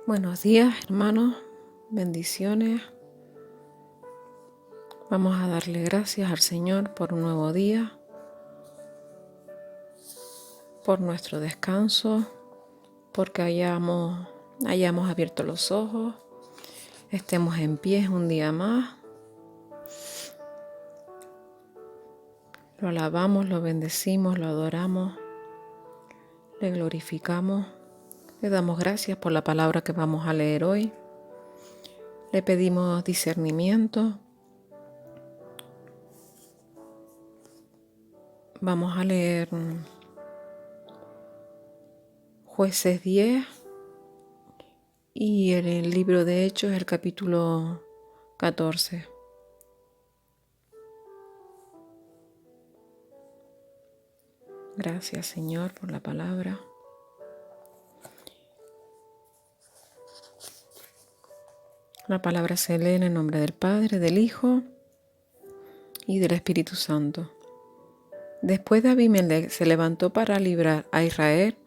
Buenos días, hermanos, bendiciones. Vamos a darle gracias al Señor por un nuevo día, por nuestro descanso, porque hayamos abierto los ojos, estemos en pie un día más. Lo alabamos, lo bendecimos, lo adoramos, le glorificamos. Le damos gracias por la palabra que vamos a leer hoy. Le pedimos discernimiento. Vamos a leer Jueces 10 y el libro de Hechos, el capítulo 14. Gracias, Señor, por la palabra. La palabra se lee en el nombre del Padre, del Hijo y del Espíritu Santo. Después de Abimelech se levantó para librar a Israel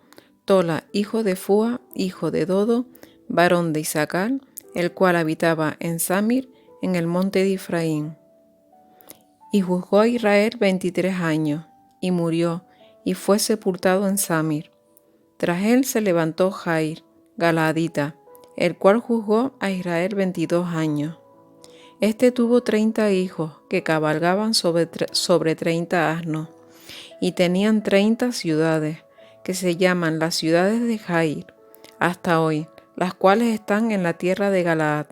Tola, hijo de Fua, hijo de Dodo, varón de Isaacar, el cual habitaba en Samir, en el monte de Efraín. Y juzgó a Israel 23 años, y murió, y fue sepultado en Samir. Tras él se levantó Jair, Galaadita, el cual juzgó a Israel 22 años. Este tuvo 30 hijos que cabalgaban sobre 30 asnos, y tenían 30 ciudades, que se llaman las ciudades de Jair, hasta hoy, las cuales están en la tierra de Galaad.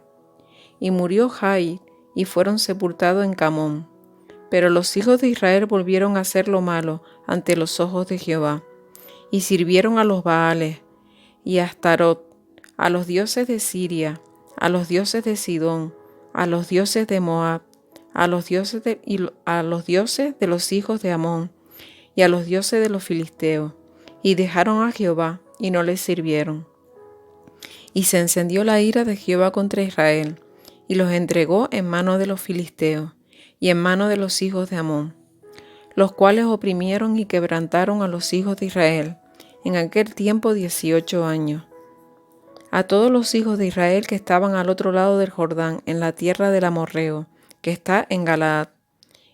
Y murió Jair, y fueron sepultados en Camón. Pero los hijos de Israel volvieron a hacer lo malo ante los ojos de Jehová, y sirvieron a los Baales, y a Astarot, a los dioses de Siria, a los dioses de Sidón, a los dioses de Moab, a los dioses de los hijos de Amón, y a los dioses de los filisteos, y dejaron a Jehová, y no les sirvieron. Y se encendió la ira de Jehová contra Israel, y los entregó en mano de los filisteos, y en mano de los hijos de Amón, los cuales oprimieron y quebrantaron a los hijos de Israel, en aquel tiempo 18 años. A todos los hijos de Israel que estaban al otro lado del Jordán, en la tierra del Amorreo, que está en Galaad.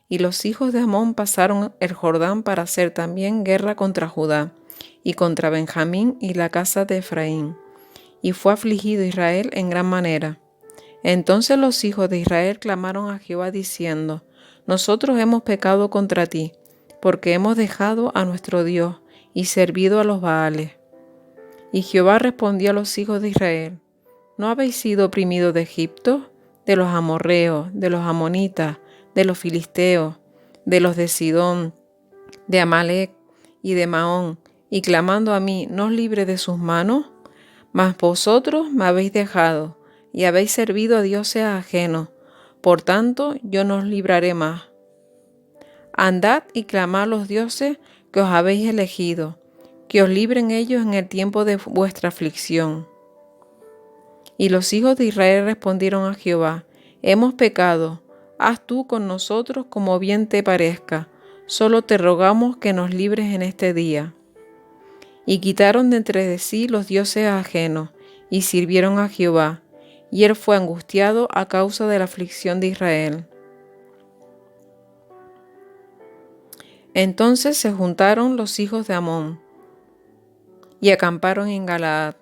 Y los hijos de Amón pasaron el Jordán para hacer también guerra contra Judá, y contra Benjamín y la casa de Efraín. Y fue afligido Israel en gran manera. Entonces los hijos de Israel clamaron a Jehová diciendo: Nosotros hemos pecado contra ti, porque hemos dejado a nuestro Dios y servido a los Baales. Y Jehová respondió a los hijos de Israel: ¿No habéis sido oprimidos de Egipto, de los amorreos, de los amonitas, de los filisteos, de los de Sidón, de Amalec y de Maón, y clamando a mí, ¿no os libre de sus manos? Mas vosotros me habéis dejado, y habéis servido a dioses ajenos, por tanto yo no os libraré más. Andad y clamad a los dioses que os habéis elegido, que os libren ellos en el tiempo de vuestra aflicción. Y los hijos de Israel respondieron a Jehová: Hemos pecado, haz tú con nosotros como bien te parezca, solo te rogamos que nos libres en este día. Y quitaron de entre de sí los dioses ajenos, y sirvieron a Jehová, y él fue angustiado a causa de la aflicción de Israel. Entonces se juntaron los hijos de Amón, y acamparon en Galaad.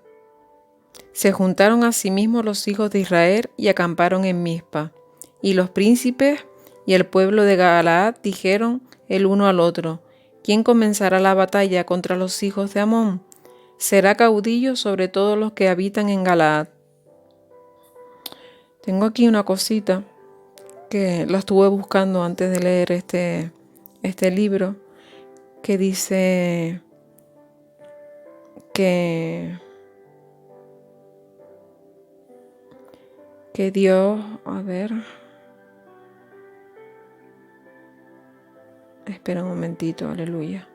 Se juntaron asimismo los hijos de Israel, y acamparon en Mizpa. Y los príncipes y el pueblo de Galaad dijeron el uno al otro: ¿Quién comenzará la batalla contra los hijos de Amón? Será caudillo sobre todos los que habitan en Galaad. Tengo aquí una cosita que la estuve buscando antes de leer este libro, que dice que Dios, a ver, espera un momentito, aleluya.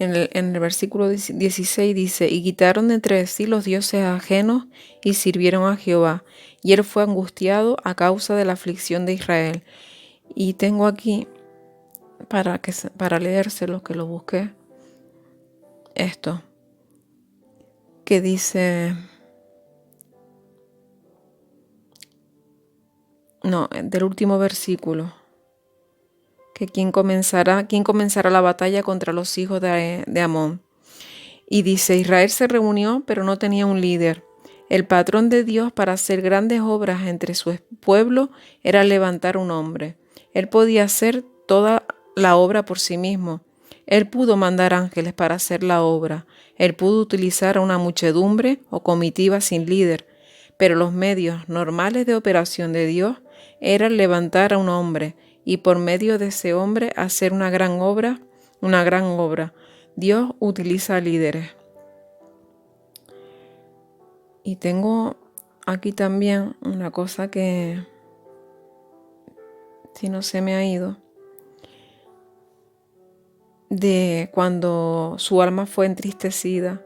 En el versículo 16 dice, y quitaron de entre sí los dioses ajenos y sirvieron a Jehová, y él fue angustiado a causa de la aflicción de Israel. Y tengo aquí, para leérselo, que lo busqué, esto, que dice, no, del último versículo, que quién comenzará la batalla contra los hijos de Amón. Y dice, Israel se reunió, pero no tenía un líder. El patrón de Dios para hacer grandes obras entre su pueblo era levantar un hombre. Él podía hacer toda la obra por sí mismo. Él pudo mandar ángeles para hacer la obra. Él pudo utilizar a una muchedumbre o comitiva sin líder. Pero los medios normales de operación de Dios eran levantar a un hombre y por medio de ese hombre hacer una gran obra. Dios utiliza líderes. Y tengo aquí también una cosa que, si no se me ha ido, de cuando su alma fue entristecida.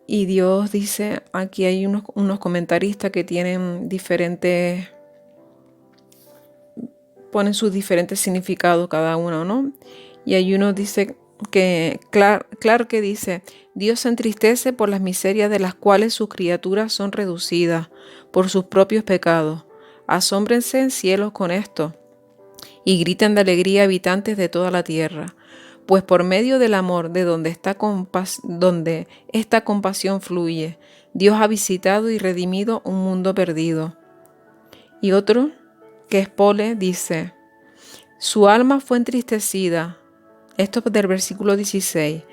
Y Dios dice, aquí hay unos comentaristas que tienen ponen sus diferentes significados cada uno, ¿no? Y hay uno dice que, claro que dice, Dios se entristece por las miserias de las cuales sus criaturas son reducidas por sus propios pecados. Asómbrense en cielos con esto y griten de alegría habitantes de toda la tierra, pues por medio del amor de donde esta compasión fluye, Dios ha visitado y redimido un mundo perdido. Y otro, que es Pole, dice, su alma fue entristecida. Esto es del versículo 16.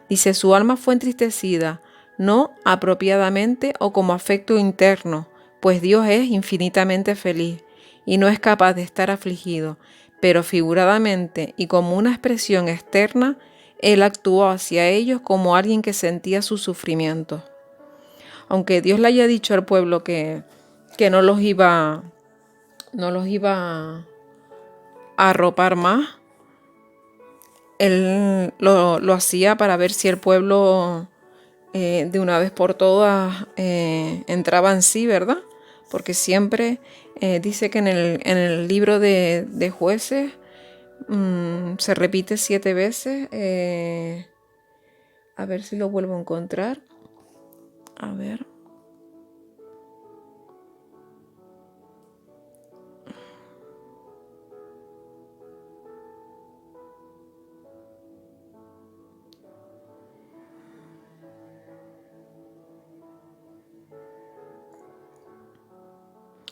Dice, su alma fue entristecida, no apropiadamente o como afecto interno, pues Dios es infinitamente feliz y no es capaz de estar afligido, pero figuradamente y como una expresión externa, Él actuó hacia ellos como alguien que sentía su sufrimiento. Aunque Dios le haya dicho al pueblo que no los iba a arropar más, Él lo hacía para ver si el pueblo de una vez por todas entraba en sí, ¿verdad? Porque siempre dice que en el libro de Jueces se repite 7 veces. A ver si lo vuelvo a encontrar. A ver.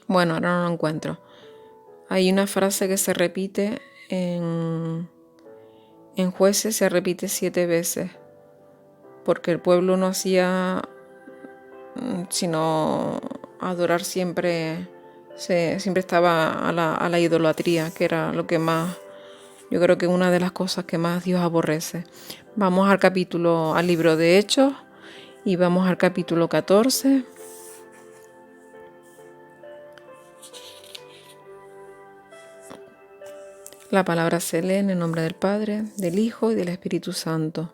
Bueno, ahora no lo encuentro. Hay una frase que se repite en Jueces, se repite 7 veces, porque el pueblo no hacía sino adorar siempre, siempre estaba a la idolatría, que era lo que más, yo creo que una de las cosas que más Dios aborrece. Vamos al libro de Hechos y vamos al capítulo 14. La palabra se lee en el nombre del Padre, del Hijo y del Espíritu Santo.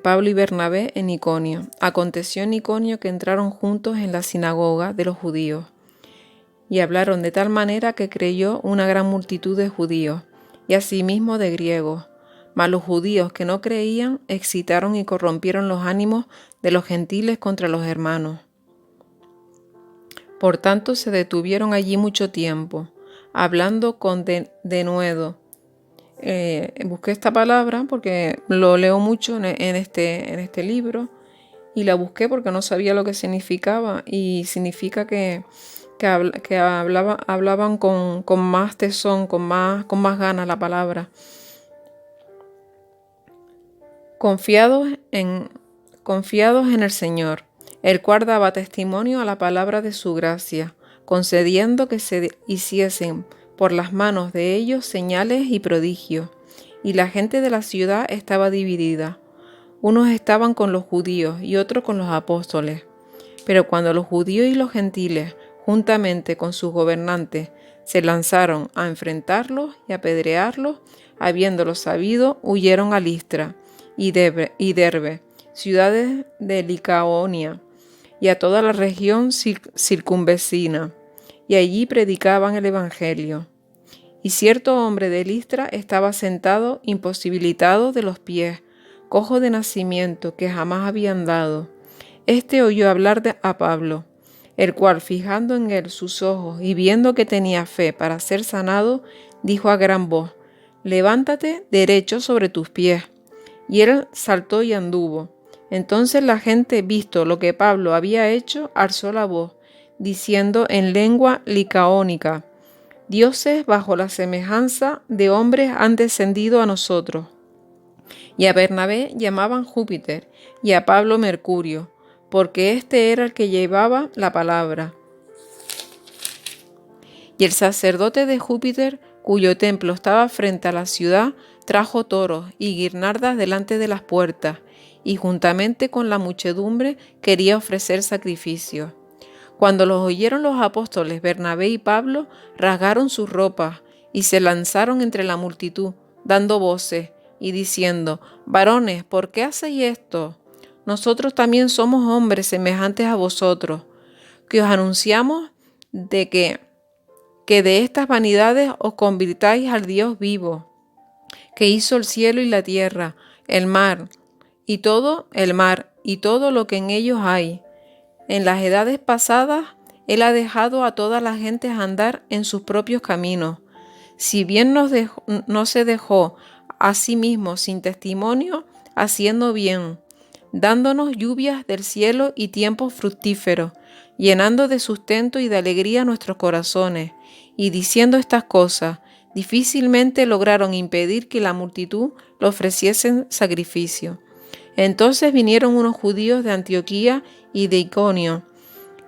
Pablo y Bernabé en Iconio. Aconteció en Iconio que entraron juntos en la sinagoga de los judíos y hablaron de tal manera que creyó una gran multitud de judíos y asimismo de griegos. Mas los judíos que no creían excitaron y corrompieron los ánimos de los gentiles contra los hermanos. Por tanto se detuvieron allí mucho tiempo, hablando con denuedo. Busqué esta palabra porque lo leo mucho en este libro y la busqué porque no sabía lo que significaba, y significa que hablaban con más tesón, con más ganas la palabra. Confiados en el Señor, el cual daba testimonio a la palabra de su gracia, concediendo que se hiciesen por las manos de ellos señales y prodigios. Y la gente de la ciudad estaba dividida. Unos estaban con los judíos y otros con los apóstoles. Pero cuando los judíos y los gentiles, juntamente con sus gobernantes, se lanzaron a enfrentarlos y apedrearlos, habiéndolo sabido, huyeron a Listra y Derbe, ciudades de Licaonia, y a toda la región circunvecina, y allí predicaban el Evangelio. Y cierto hombre de Listra estaba sentado, imposibilitado de los pies, cojo de nacimiento, que jamás había andado. Este oyó hablar a Pablo, el cual, fijando en él sus ojos y viendo que tenía fe para ser sanado, dijo a gran voz: «Levántate derecho sobre tus pies». Y él saltó y anduvo. Entonces la gente, visto lo que Pablo había hecho, alzó la voz, diciendo en lengua licaónica: «Dioses bajo la semejanza de hombres han descendido a nosotros». Y a Bernabé llamaban Júpiter, y a Pablo Mercurio, porque éste era el que llevaba la palabra. Y el sacerdote de Júpiter, cuyo templo estaba frente a la ciudad, trajo toros y guirnaldas delante de las puertas, y juntamente con la muchedumbre quería ofrecer sacrificios. Cuando los oyeron los apóstoles Bernabé y Pablo, rasgaron sus ropas y se lanzaron entre la multitud, dando voces y diciendo: «Varones, ¿por qué hacéis esto? Nosotros también somos hombres semejantes a vosotros, que os anunciamos de que de estas vanidades os convirtáis al Dios vivo, que hizo el cielo y la tierra, el mar y todo lo que en ellos hay. En las edades pasadas, Él ha dejado a todas las gentes andar en sus propios caminos. Si bien no se dejó a sí mismo sin testimonio, haciendo bien, dándonos lluvias del cielo y tiempos fructíferos, llenando de sustento y de alegría nuestros corazones». Y diciendo estas cosas, difícilmente lograron impedir que la multitud le ofreciesen sacrificio. Entonces vinieron unos judíos de Antioquía y de Iconio,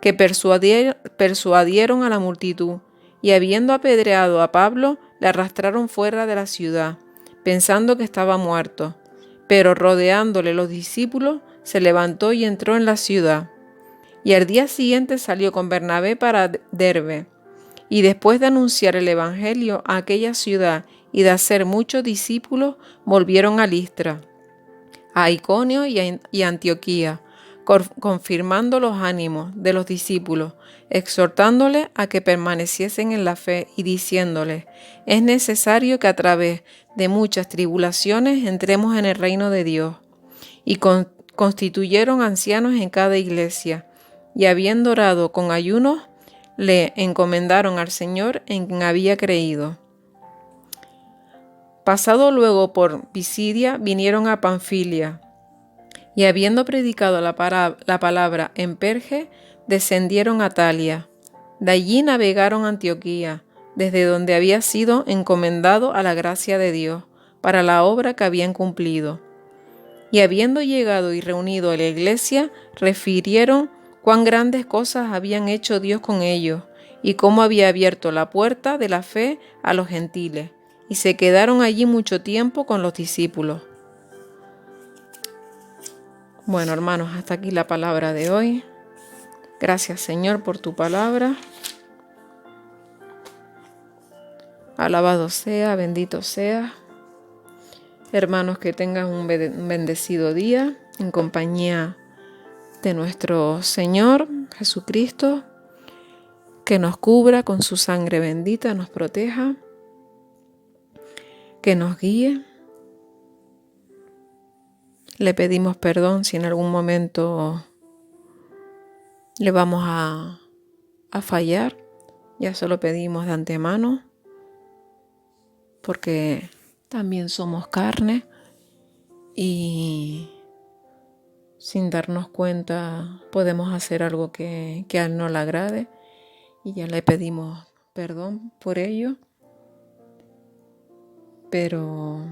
que persuadieron a la multitud, y habiendo apedreado a Pablo, le arrastraron fuera de la ciudad, pensando que estaba muerto. Pero rodeándole los discípulos, se levantó y entró en la ciudad. Y al día siguiente salió con Bernabé para Derbe. Y después de anunciar el Evangelio a aquella ciudad y de hacer muchos discípulos, volvieron a Listra, a Iconio y a Antioquía, confirmando los ánimos de los discípulos, exhortándoles a que permaneciesen en la fe y diciéndoles: «Es necesario que a través de muchas tribulaciones entremos en el reino de Dios». Y constituyeron ancianos en cada iglesia, y habiendo orado con ayunos, le encomendaron al Señor en quien había creído. Pasado luego por Pisidia, vinieron a Panfilia, y habiendo predicado la palabra en Perge, descendieron a Talia. De allí navegaron a Antioquía, desde donde había sido encomendado a la gracia de Dios, para la obra que habían cumplido. Y habiendo llegado y reunido a la iglesia, refirieron cuán grandes cosas habían hecho Dios con ellos, y cómo había abierto la puerta de la fe a los gentiles, y se quedaron allí mucho tiempo con los discípulos. Bueno, hermanos, hasta aquí la palabra de hoy. Gracias, Señor, por tu palabra. Alabado sea, bendito sea. Hermanos, que tengan un bendecido día en compañía de nuestro Señor Jesucristo, que nos cubra con su sangre bendita, nos proteja, que nos guíe. Le pedimos perdón si en algún momento le vamos a fallar. Ya se lo pedimos de antemano, porque también somos carne y sin darnos cuenta podemos hacer algo que a Él no le agrade, y ya le pedimos perdón por ello, pero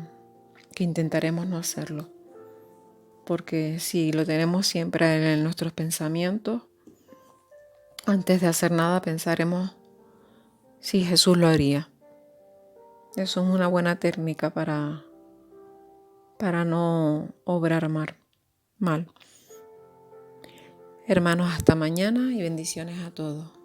que intentaremos no hacerlo, porque si lo tenemos siempre en nuestros pensamientos, antes de hacer nada pensaremos si Jesús lo haría. Eso es una buena técnica para no obrar mal. Hermanos, hasta mañana y bendiciones a todos.